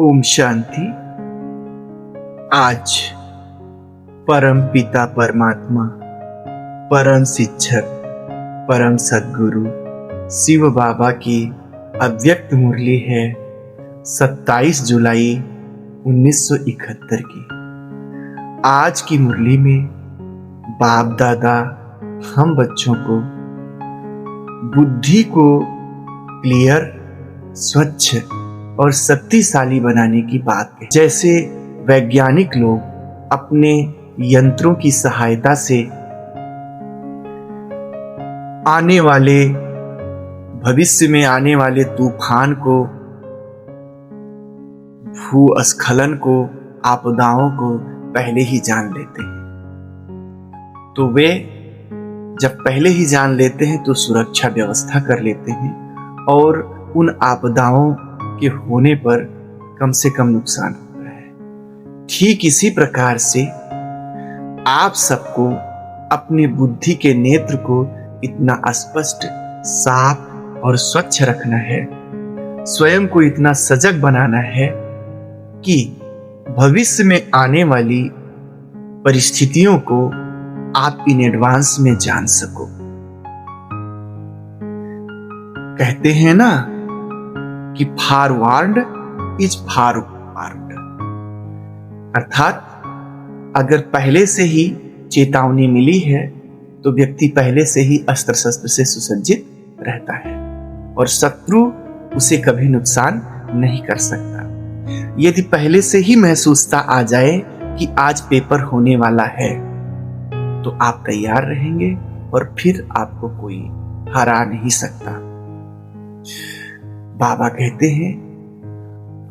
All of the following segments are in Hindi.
ओम शांति। आज परम पिता परमात्मा, परम शिक्षक, परम सद्गुरु शिव बाबा की अव्यक्त मुरली है 27 जुलाई 1971 की। आज की मुरली में बाप दादा हम बच्चों को बुद्धि को क्लियर, स्वच्छ और शक्तिशाली बनाने की बात है। जैसे वैज्ञानिक लोग अपने यंत्रों की सहायता से आने वाले भविष्य में आने वाले तूफान को, भूस्खलन को, आपदाओं को पहले ही जान लेते हैं। तो वे जब पहले ही जान लेते हैं तो सुरक्षा व्यवस्था कर लेते हैं और उन आपदाओं के होने पर कम से कम नुकसान होता है। ठीक इसी प्रकार से आप सबको अपनी बुद्धि के नेत्र को इतना स्पष्ट, साफ और स्वच्छ रखना है, स्वयं को इतना सजग बनाना है कि भविष्य में आने वाली परिस्थितियों को आप इन एडवांस में जान सको। कहते हैं ना कि फॉरवर्ड इज फॉरवर्ड, अर्थात अगर पहले से ही चेतावनी मिली है तो व्यक्ति पहले से ही अस्त्र शस्त्र से सुसज्जित रहता है और शत्रु उसे कभी नुकसान नहीं कर सकता। यदि पहले से ही महसूसता आ जाए कि आज पेपर होने वाला है तो आप तैयार रहेंगे और फिर आपको कोई हरा नहीं सकता। बाबा कहते हैं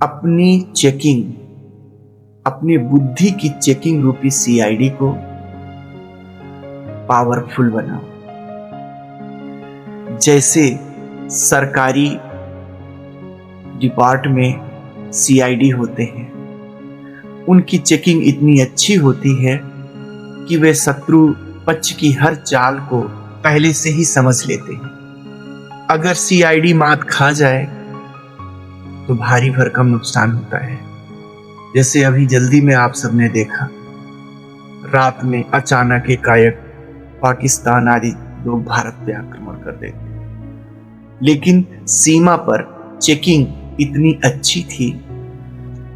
अपनी चेकिंग, अपनी बुद्धि की चेकिंग रूपी CID को पावरफुल बनाओ। जैसे सरकारी डिपार्टमेंट CID होते हैं, उनकी चेकिंग इतनी अच्छी होती है कि वे शत्रु पक्ष की हर चाल को पहले से ही समझ लेते हैं। अगर CID मात खा जाए तो भारी भरकम नुकसान होता है। जैसे अभी जल्दी में आप सबने देखा, रात में अचानक एकाएक पाकिस्तान आदि लोग भारत पे आक्रमण कर देते, लेकिन सीमा पर चेकिंग इतनी अच्छी थी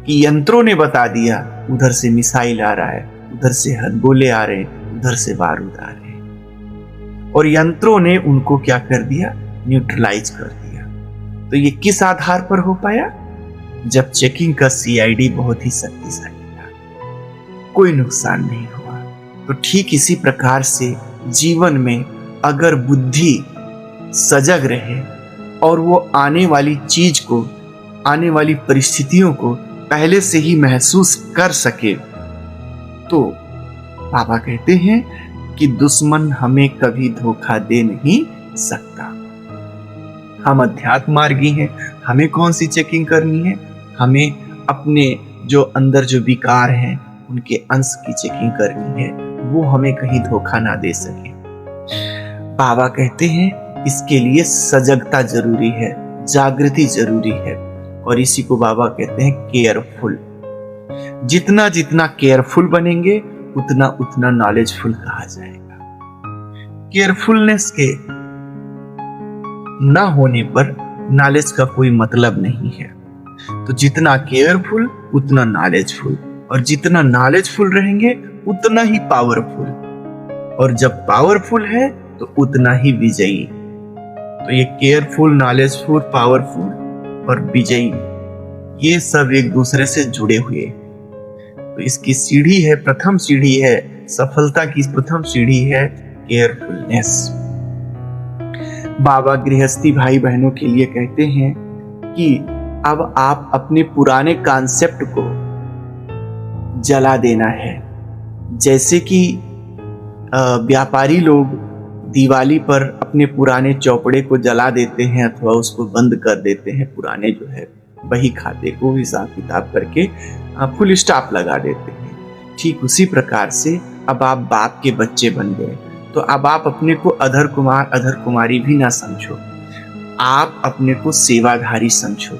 कि यंत्रों ने बता दिया उधर से मिसाइल आ रहा है, उधर से हथगोले आ रहे हैं, उधर से बारूद आ रहे हैं, और यंत्रों ने उनको क्या कर दिया, न्यूट्रलाइज कर दिया। तो ये किस आधार पर हो पाया? जब चेकिंग का CID बहुत ही शक्तिशाली था, कोई नुकसान नहीं हुआ। तो ठीक इसी प्रकार से जीवन में अगर बुद्धि सजग रहे और वो आने वाली चीज को, आने वाली परिस्थितियों को पहले से ही महसूस कर सके, तो बाबा कहते हैं कि दुश्मन हमें कभी धोखा दे नहीं सकता। हम अध्यात्म मार्गी हैं, हमें कौन सी चेकिंग करनी है? हमें अपने जो अंदर जो विकार हैं उनके अंश की चेकिंग करनी है, वो हमें कहीं धोखा ना दे सके। बाबा कहते हैं इसके लिए सजगता जरूरी है, जागृति जरूरी है, और इसी को बाबा कहते हैं केयरफुल। जितना जितना केयरफुल बनेंगे उतना उतना नॉलेजफुल कहा जाएगा। केयरफुलनेस के ना होने पर नॉलेज का कोई मतलब नहीं है। तो जितना केयरफुल उतना नॉलेजफुल, और जितना नॉलेजफुल रहेंगे उतना ही पावरफुल, और जब पावरफुल है तो उतना ही विजयी। तो ये केयरफुल, नॉलेजफुल, पावरफुल और विजयी, ये सब एक दूसरे से जुड़े हुए। तो इसकी सीढ़ी है, प्रथम सीढ़ी है, सफलता की प्रथम सीढ़ी है केयरफुलनेस। बाबा गृहस्थी भाई बहनों के लिए कहते हैं कि अब आप अपने पुराने कॉन्सेप्ट को जला देना है। जैसे कि व्यापारी लोग दिवाली पर अपने पुराने चौपड़े को जला देते हैं अथवा उसको बंद कर देते हैं, पुराने जो है बही खाते को हिसाब किताब करके फुल स्टॉप लगा देते हैं। ठीक उसी प्रकार से अब आप बाप के बच्चे बन गए, तो अब आप अपने को अधर कुमार, अधर कुमारी भी ना समझो, आप अपने को सेवाधारी समझो।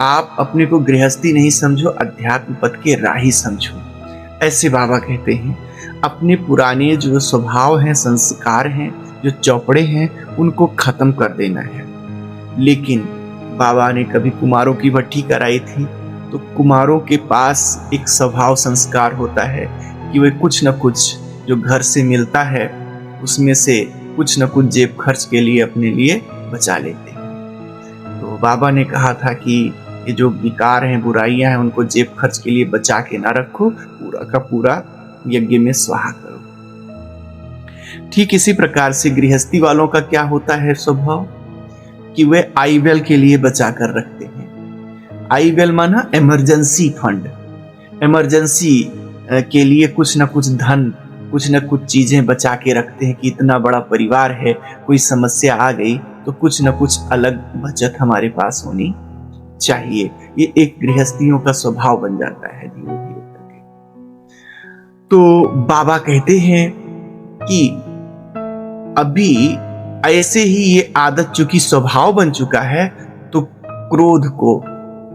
आप अपने को गृहस्थी नहीं समझो, अध्यात्म पथ के राही समझो। ऐसे बाबा कहते हैं। अपने पुराने जो स्वभाव हैं, संस्कार हैं, जो चौपड़े हैं, उनको खत्म कर देना है। लेकिन बाबा ने कभी कुमारों की भट्टी कराई थी, तो कुमारों के पास एक स्वभाव संस्कार होता है कि वे कुछ न कुछ जो घर से मिलता है उसमें से कुछ न कुछ जेब खर्च के लिए अपने लिए बचा लेते हैं। तो बाबा ने कहा था कि ये जो विकार हैं, बुराइयां हैं, उनको जेब खर्च के लिए बचा के ना रखो, पूरा का पूरा यज्ञ में स्वाहा करो। ठीक इसी प्रकार से गृहस्थी वालों का क्या होता है स्वभाव कि वे आईवेल के लिए बचा कर रखते हैं। आईवेल माना इमरजेंसी फंड। इमरजेंसी के लिए कुछ न कुछ धन, कुछ न कुछ चीजें बचा के रखते हैं कि इतना बड़ा परिवार है, कोई समस्या आ गई तो कुछ न कुछ अलग बचत हमारे पास होनी चाहिए। ये एक गृहस्थियों का स्वभाव बन जाता है धीरे धीरे करके। तो बाबा कहते हैं कि अभी ऐसे ही ये आदत चूंकि स्वभाव बन चुका है, तो क्रोध को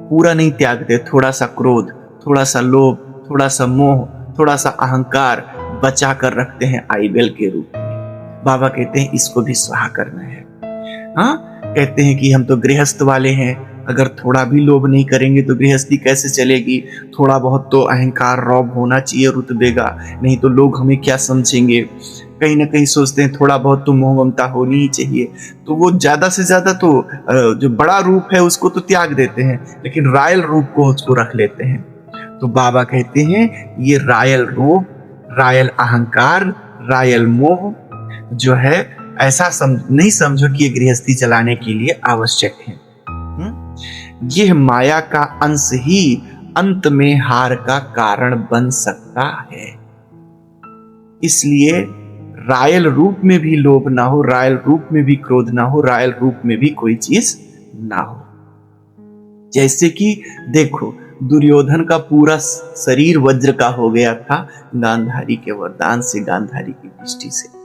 पूरा नहीं त्यागते। थोड़ा सा क्रोध, थोड़ा सा लोभ, थोड़ा सा मोह, थोड़ा सा अहंकार बचा कर रखते हैं आईबेल के रूप में। बाबा कहते हैं इसको भी स्वाहा करना है। हाँ, कहते हैं कि हम तो गृहस्थ वाले हैं, अगर थोड़ा भी लोभ नहीं करेंगे तो गृहस्थी कैसे चलेगी। थोड़ा बहुत तो अहंकार रौब होना चाहिए रुतबे का, नहीं तो लोग हमें क्या समझेंगे। कहीं ना कहीं सोचते हैं थोड़ा बहुत तो मोह ममता होनी ही चाहिए, तो वो ज्यादा से ज्यादा तो जो बड़ा रूप है उसको तो त्याग देते हैं, लेकिन रॉयल रूप को उसको रख लेते हैं। तो बाबा कहते हैं ये रॉयल रूप, रॉयल अहंकार, रॉयल मोह जो है, ऐसा नहीं समझो कि ये गृहस्थी चलाने के लिए आवश्यक है। यह माया का अंश ही अंत में हार का कारण बन सकता है। इसलिए रॉयल रूप में भी लोभ ना हो, रॉयल रूप में भी क्रोध ना हो, रॉयल रूप में भी कोई चीज ना हो। जैसे कि देखो, दुर्योधन का पूरा शरीर वज्र का हो गया था गांधारी के वरदान से, गांधारी की दृष्टि से,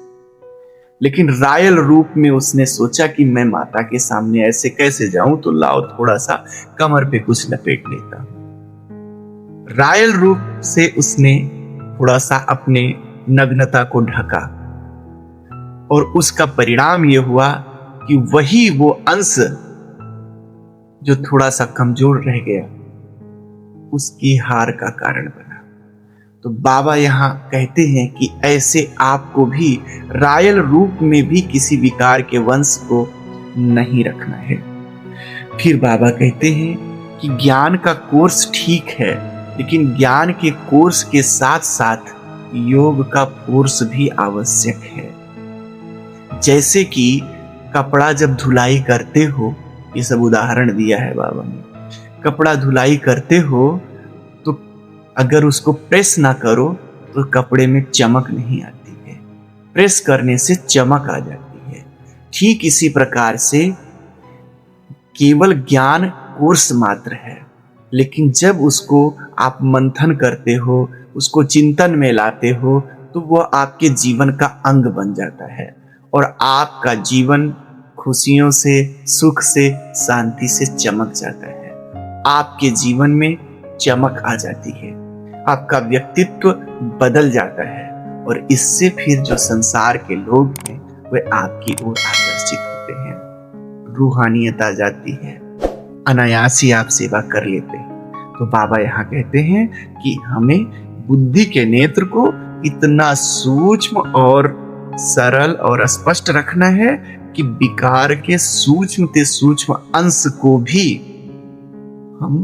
लेकिन रॉयल रूप में उसने सोचा कि मैं माता के सामने ऐसे कैसे जाऊं, तो लाओ थोड़ा सा कमर पे कुछ लपेट लेता। रॉयल रूप से उसने थोड़ा सा अपने नग्नता को ढका, और उसका परिणाम यह हुआ कि वही वो अंश जो थोड़ा सा कमजोर रह गया उसकी हार का कारण बना। तो बाबा यहाँ कहते हैं कि ऐसे आपको भी रॉयल रूप में भी किसी विकार के वंश को नहीं रखना है। फिर बाबा कहते हैं कि ज्ञान का कोर्स ठीक है, लेकिन ज्ञान के कोर्स के साथ साथ योग का कोर्स भी आवश्यक है। जैसे कि कपड़ा जब धुलाई करते हो, ये सब उदाहरण दिया है बाबा ने। कपड़ा धुलाई करते हो तो अगर उसको प्रेस ना करो तो कपड़े में चमक नहीं आती है, प्रेस करने से चमक आ जाती है। ठीक इसी प्रकार से केवल ज्ञान कोर्स मात्र है, लेकिन जब उसको आप मंथन करते हो, उसको चिंतन में लाते हो, तो वह आपके जीवन का अंग बन जाता है और आपका जीवन खुशियों से, सुख से, शांति से चमक जाता है। आपके जीवन में चमक आ जाती है, आपका व्यक्तित्व बदल जाता है, और इससे फिर जो संसार के लोग हैं वे आपकी ओर आकर्षित होते हैं। रूहानियत आ जाती है, अनायास ही आप सेवा कर लेते हैं। तो बाबा यहाँ कहते हैं कि हमें बुद्धि के नेत्र को इतना सूक्ष्म और सरल और स्पष्ट रखना है कि विकार के सूक्ष्म से सूक्ष्म अंश को भी हम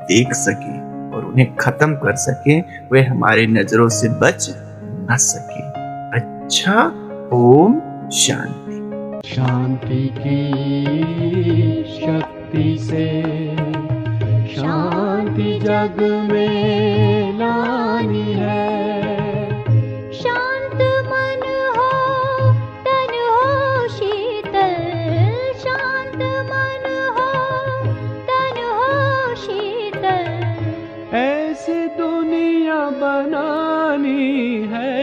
देख सके और उन्हें खत्म कर सके, वे हमारे नजरों से बच न सके। अच्छा, ओम शांति। शांति की शक्ति से शांति जग में लानी है। शांत मन हो, तन हो शीतल, शांत मन हो, तन हो शीतल। ऐसी दुनिया बनानी है,